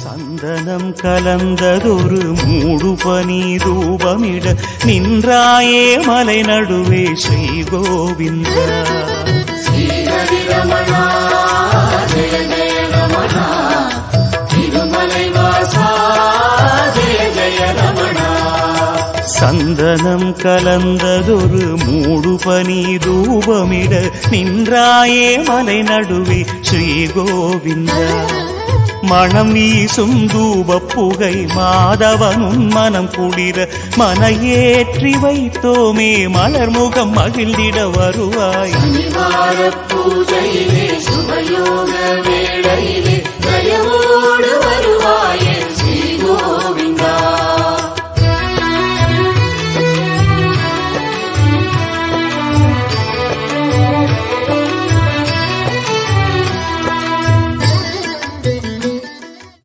சந்தனம் கலந்ததொரு மூடுபனி தூபமிட நின்றாயே மலை நடுவே ஸ்ரீ கோவிந்தா. ஸ்ரீஹரி ரமணா ஜெய ஜெய ரமணா, திருமலை வாசா ஜெய ஜெய ரமணா. சந்தனம் கலந்ததொரு மூடுபனி தூபமிட நின்றாயே மலை நடுவே ஸ்ரீ கோவிந்தா. மணம் வீசும் தூப புகை மாதவனும் மனம் குளிர மன ஏற்றி வைத்தோமே மலர் முகம் மகிழ்ந்திட வருவாய். சனிவார பூஜையிலே சுபயோக வேளையிலே தயவு